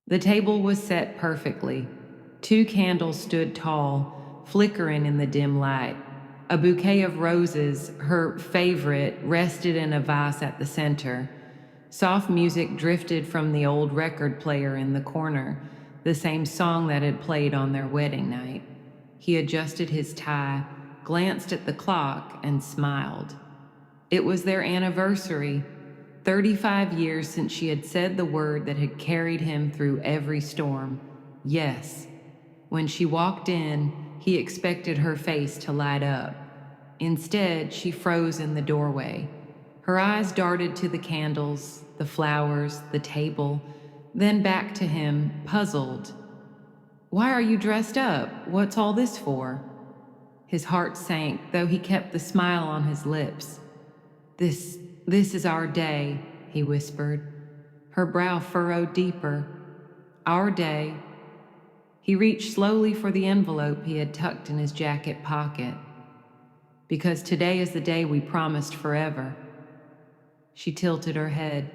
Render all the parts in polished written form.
The table was set perfectly. 2 candles stood tall, flickering in the dim light. A bouquet of roses, her favorite, rested in a vase at the center. Soft music drifted from the old record player in the corner, the same song that had played on their wedding night. He adjusted his tie, glanced at the clock, and smiled. It was their anniversary, 35 years since she had said the word that had carried him through every storm. Yes. When she walked in, he expected her face to light up. Instead, she froze in the doorway. Her eyes darted to the candles, the flowers, the table, then back to him, puzzled. Why are you dressed up? What's all this for? His heart sank, though he kept the smile on his lips. This is our day, he whispered. Her brow furrowed deeper. Our day. He reached slowly for the envelope he had tucked in his jacket pocket. Because today is the day we promised forever. She tilted her head,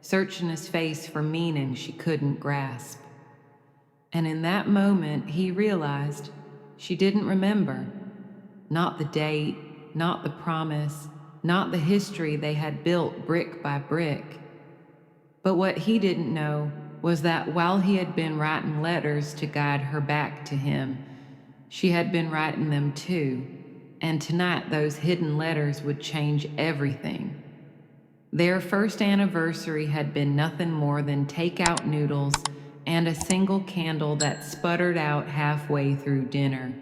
searching his face for meaning she couldn't grasp. And in that moment, he realized she didn't remember. Not the date, not the promise, not the history they had built brick by brick. But what he didn't know was that while he had been writing letters to guide her back to him, she had been writing them too, and tonight those hidden letters would change everything. Their first anniversary had been nothing more than takeout noodles and a single candle that sputtered out halfway through dinner.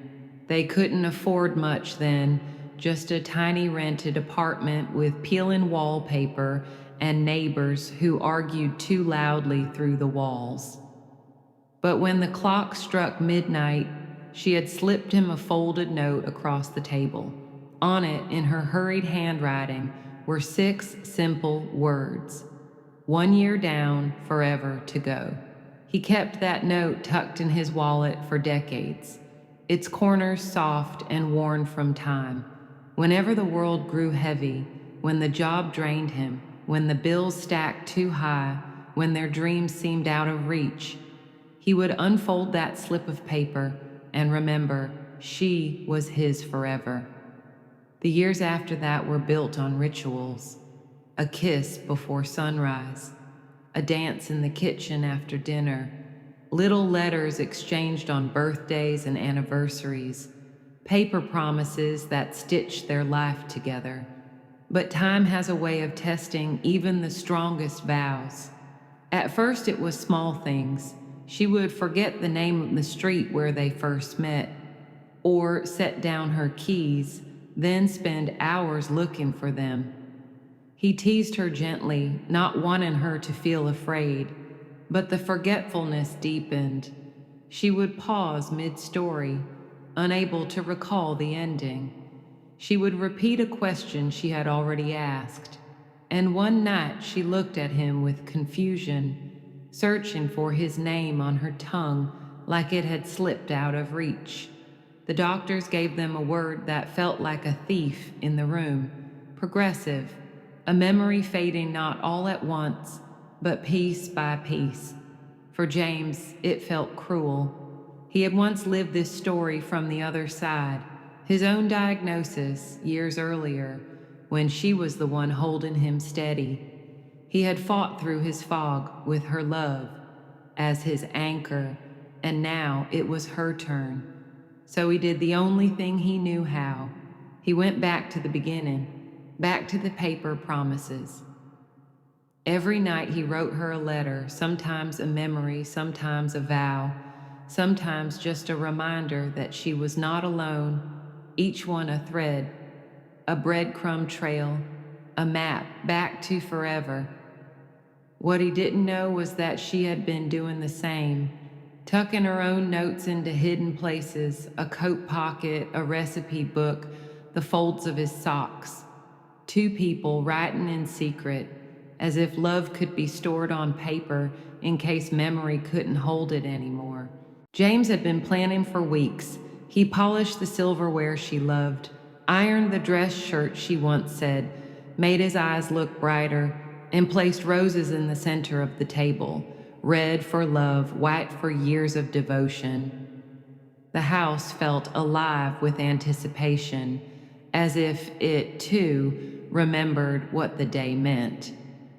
They couldn't afford much then, just a tiny rented apartment with peeling wallpaper and neighbors who argued too loudly through the walls. But when the clock struck midnight, she had slipped him a folded note across the table. On it, in her hurried handwriting, were 6 simple words. 1 year down, forever to go. He kept that note tucked in his wallet for decades, its corners soft and worn from time. Whenever the world grew heavy, when the job drained him, when the bills stacked too high, when their dreams seemed out of reach, he would unfold that slip of paper and remember she was his forever. The years after that were built on rituals. A kiss before sunrise, a dance in the kitchen after dinner, little letters exchanged on birthdays and anniversaries, paper promises that stitched their life together. But time has a way of testing even the strongest vows. At first it was small things. She would forget the name of the street where they first met, or set down her keys, then spend hours looking for them. He teased her gently, not wanting her to feel afraid, but the forgetfulness deepened. She would pause mid-story, unable to recall the ending. She would repeat a question she had already asked, and one night she looked at him with confusion, searching for his name on her tongue like it had slipped out of reach. The doctors gave them a word that felt like a thief in the room, progressive, a memory fading not all at once, but piece by piece. For James, it felt cruel. He had once lived this story from the other side, his own diagnosis years earlier, when she was the one holding him steady. He had fought through his fog with her love as his anchor, and now it was her turn. So he did the only thing he knew how. He went back to the beginning, back to the paper promises. Every night he wrote her a letter, sometimes a memory, sometimes a vow, sometimes just a reminder that she was not alone, each one a thread, a breadcrumb trail, a map back to forever. What he didn't know was that she had been doing the same, tucking her own notes into hidden places, a coat pocket, a recipe book, the folds of his socks. 2 people writing in secret, as if love could be stored on paper in case memory couldn't hold it anymore. James had been planning for weeks. He polished the silverware she loved, ironed the dress shirt she once said, made his eyes look brighter, and placed roses in the center of the table, red for love, white for years of devotion. The house felt alive with anticipation, as if it, too, remembered what the day meant.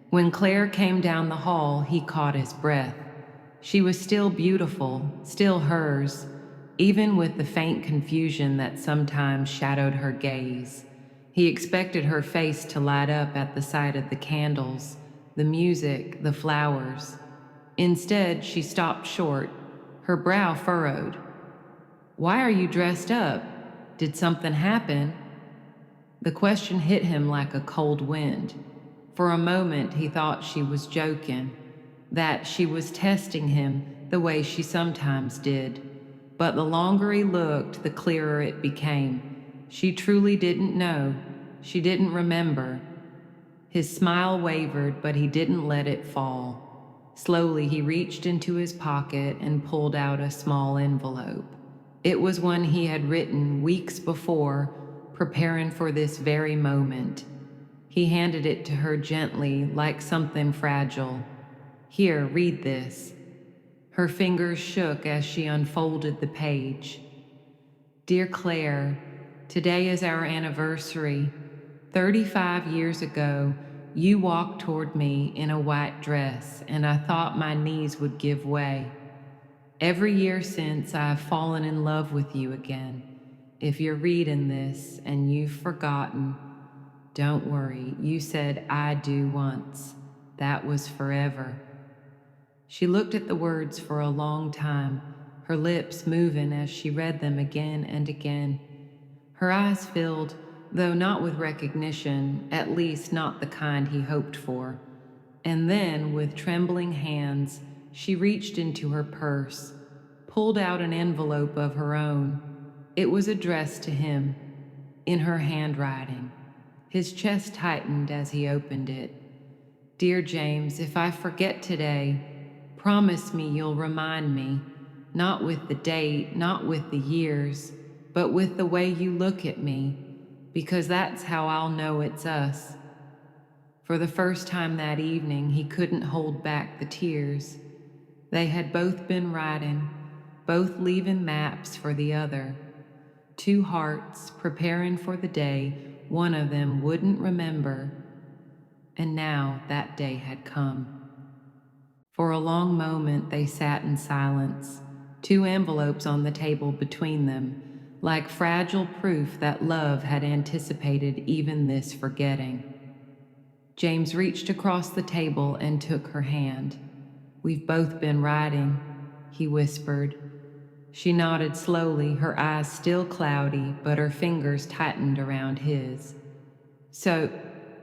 When Claire came down the hall, he caught his breath. She was still beautiful, still hers, even with the faint confusion that sometimes shadowed her gaze. He expected her face to light up at the sight of the candles, the music, the flowers. Instead, she stopped short, her brow furrowed. "Why are you dressed up? Did something happen?" The question hit him like a cold wind. For a moment, he thought she was joking, that she was testing him the way she sometimes did. But the longer he looked, the clearer it became. She truly didn't know. She didn't remember. His smile wavered, but he didn't let it fall. Slowly, he reached into his pocket and pulled out a small envelope. It was one he had written weeks before, preparing for this very moment. He handed it to her gently, like something fragile. "Here, read this." Her fingers shook as she unfolded the page. "Dear Claire, today is our anniversary. 35 years ago, you walked toward me in a white dress, and I thought my knees would give way. Every year since, I have fallen in love with you again. If you're reading this and you've forgotten, don't worry. You said 'I do' once. That was forever." She looked at the words for a long time, her lips moving as she read them again and again. Her eyes filled, though not with recognition, at least not the kind he hoped for. And then, with trembling hands, she reached into her purse, pulled out an envelope of her own. It was addressed to him, in her handwriting. His chest tightened as he opened it. "Dear James, if I forget today, promise me you'll remind me, not with the date, not with the years, but with the way you look at me, because that's how I'll know it's us." For the first time that evening, he couldn't hold back the tears. They had both been writing, both leaving maps for the other. Two hearts preparing for the day one of them wouldn't remember. And now that day had come. For a long moment they sat in silence, two envelopes on the table between them, like fragile proof that love had anticipated even this forgetting. James reached across the table and took her hand. "We've both been writing," he whispered. She nodded slowly, her eyes still cloudy, but her fingers tightened around his. "So,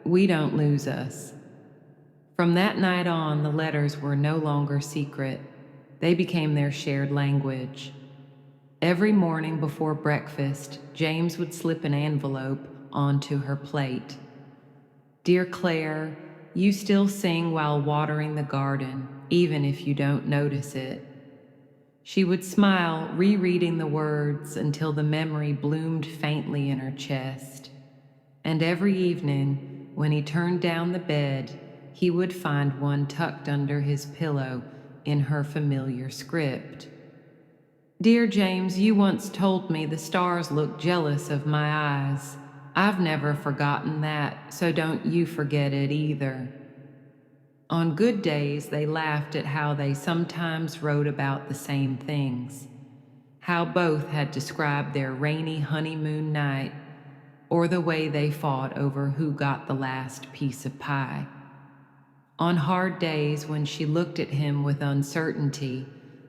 we don't lose us." From that night on, the letters were no longer secret. They became their shared language. Every morning before breakfast, James would slip an envelope onto her plate. "Dear Claire, you still sing while watering the garden, even if you don't notice it." She would smile, rereading the words until the memory bloomed faintly in her chest. And every evening, when he turned down the bed, he would find one tucked under his pillow in her familiar script. "Dear James, you once told me the stars look jealous of my eyes. I've never forgotten that, so don't you forget it either." On good days, they laughed at how they sometimes wrote about the same things, how both had described their rainy honeymoon night, or the way they fought over who got the last piece of pie. On hard days, when she looked at him with uncertainty,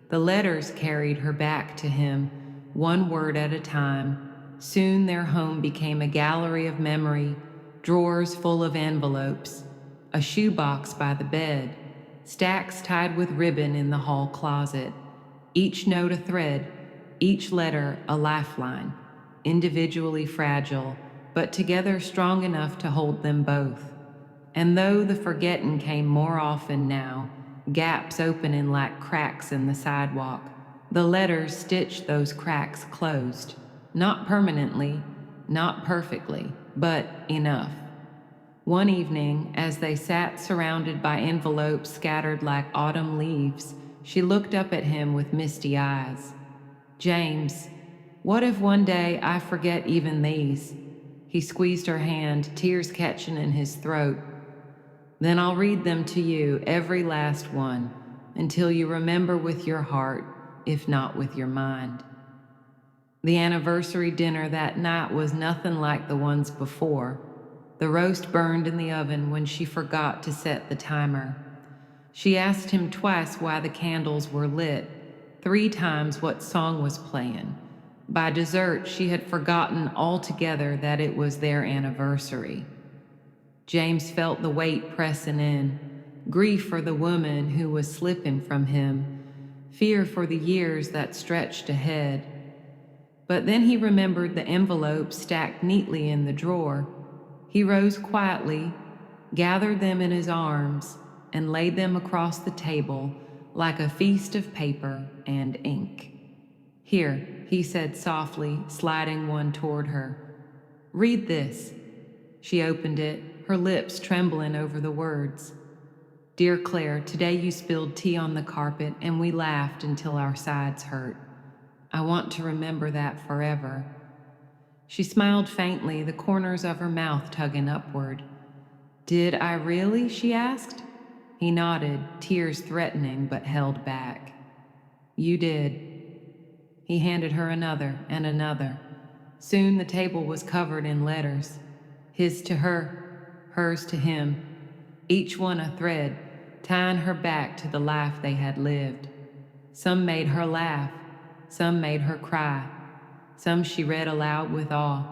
the letters carried her back to him, one word at a time. Soon their home became a gallery of memory, drawers full of envelopes, a shoebox by the bed, stacks tied with ribbon in the hall closet, each note a thread, each letter a lifeline, individually fragile, but together strong enough to hold them both. And though the forgetting came more often now, gaps opening like cracks in the sidewalk, the letters stitched those cracks closed. Not permanently, not perfectly, but enough. One evening, as they sat surrounded by envelopes scattered like autumn leaves, she looked up at him with misty eyes. "James, what if one day I forget even these?" He squeezed her hand, tears catching in his throat. "Then I'll read them to you, every last one, until you remember with your heart, if not with your mind." The anniversary dinner that night was nothing like the ones before. The roast burned in the oven when she forgot to set the timer. She asked him twice why the candles were lit, 3 times what song was playing. By dessert, she had forgotten altogether that it was their anniversary. James felt the weight pressing in, grief for the woman who was slipping from him, fear for the years that stretched ahead. But then he remembered the envelopes stacked neatly in the drawer. He rose quietly, gathered them in his arms, and laid them across the table like a feast of paper and ink. "Here," he said softly, sliding one toward her. "Read this." She opened it, her lips trembling over the words. "Dear Claire, today you spilled tea on the carpet and we laughed until our sides hurt. I want to remember that forever." She smiled faintly, the corners of her mouth tugging upward. "Did I really?" she asked. He nodded, tears threatening but held back. "You did." He handed her another and another. Soon the table was covered in letters. His to her, hers to him, each one a thread, tying her back to the life they had lived. Some made her laugh, some made her cry, some she read aloud with awe,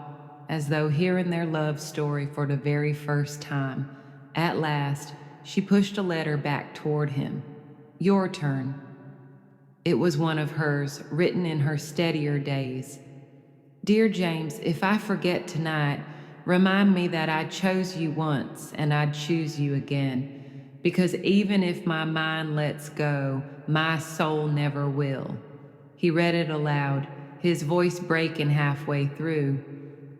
as though hearing their love story for the very first time. At last, she pushed a letter back toward him. "Your turn." It was one of hers, written in her steadier days. "Dear James, if I forget tonight, remind me that I chose you once and I'd choose you again, because even if my mind lets go, my soul never will." He read it aloud, his voice breaking halfway through.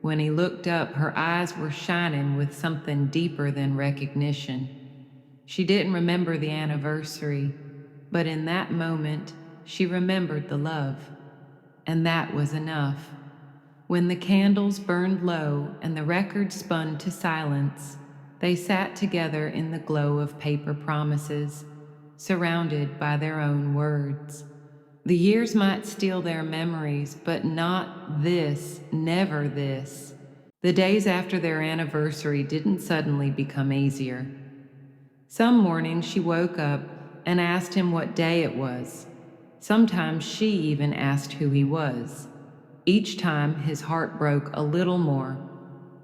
When he looked up, her eyes were shining with something deeper than recognition. She didn't remember the anniversary, but in that moment, she remembered the love. And that was enough. When the candles burned low and the record spun to silence, they sat together in the glow of paper promises, surrounded by their own words. The years might steal their memories, but not this, never this. The days after their anniversary didn't suddenly become easier. Some mornings she woke up and asked him what day it was. Sometimes she even asked who he was. Each time his heart broke a little more,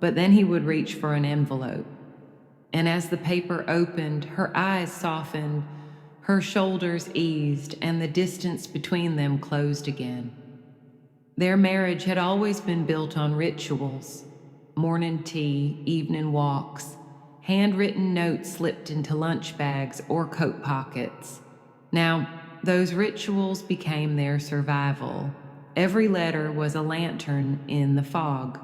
but then he would reach for an envelope. And as the paper opened, her eyes softened, her shoulders eased, and the distance between them closed again. Their marriage had always been built on rituals: morning tea, evening walks, handwritten notes slipped into lunch bags or coat pockets. Now, those rituals became their survival. Every letter was a lantern in the fog,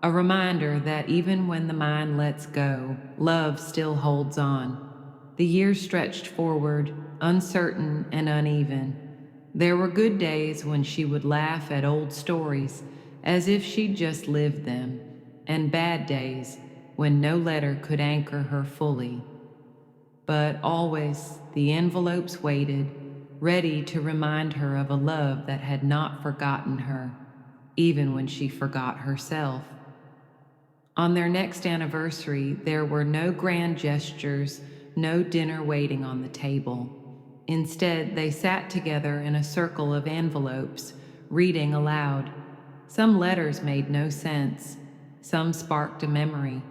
a reminder that even when the mind lets go, love still holds on. The years stretched forward, uncertain and uneven. There were good days when she would laugh at old stories as if she'd just lived them, and bad days when no letter could anchor her fully. But always the envelopes waited, ready to remind her of a love that had not forgotten her, even when she forgot herself. On their next anniversary, there were no grand gestures, no dinner waiting on the table. Instead, they sat together in a circle of envelopes, reading aloud. Some letters made no sense. Some sparked a memory.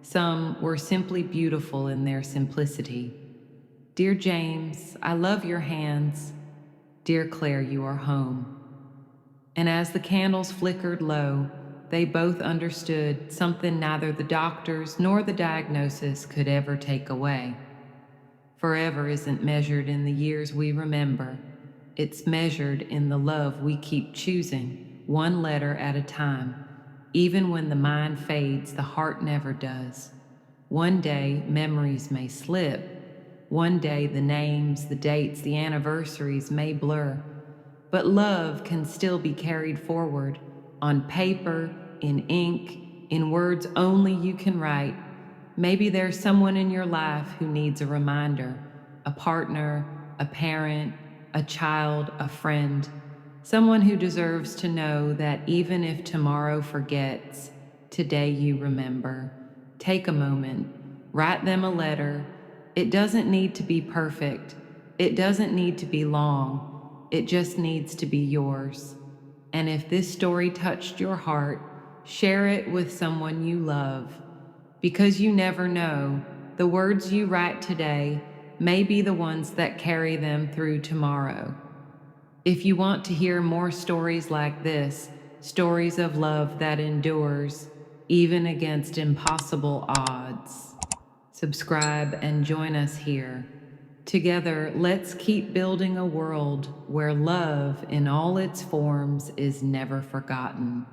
Some were simply beautiful in their simplicity. "Dear James, I love your hands. Dear Claire, you are home." And as the candles flickered low, they both understood something neither the doctors nor the diagnosis could ever take away. Forever isn't measured in the years we remember. It's measured in the love we keep choosing, one letter at a time. Even when the mind fades, the heart never does. One day, memories may slip. One day, the names, the dates, the anniversaries may blur. But love can still be carried forward on paper, in ink, in words only you can write. Maybe there's someone in your life who needs a reminder, a partner, a parent, a child, a friend, someone who deserves to know that even if tomorrow forgets, today you remember. Take a moment, write them a letter. It doesn't need to be perfect. It doesn't need to be long. It just needs to be yours. And if this story touched your heart, share it with someone you love. Because you never know, the words you write today may be the ones that carry them through tomorrow. If you want to hear more stories like this, stories of love that endures, even against impossible odds, subscribe and join us here. Together, let's keep building a world where love in all its forms is never forgotten.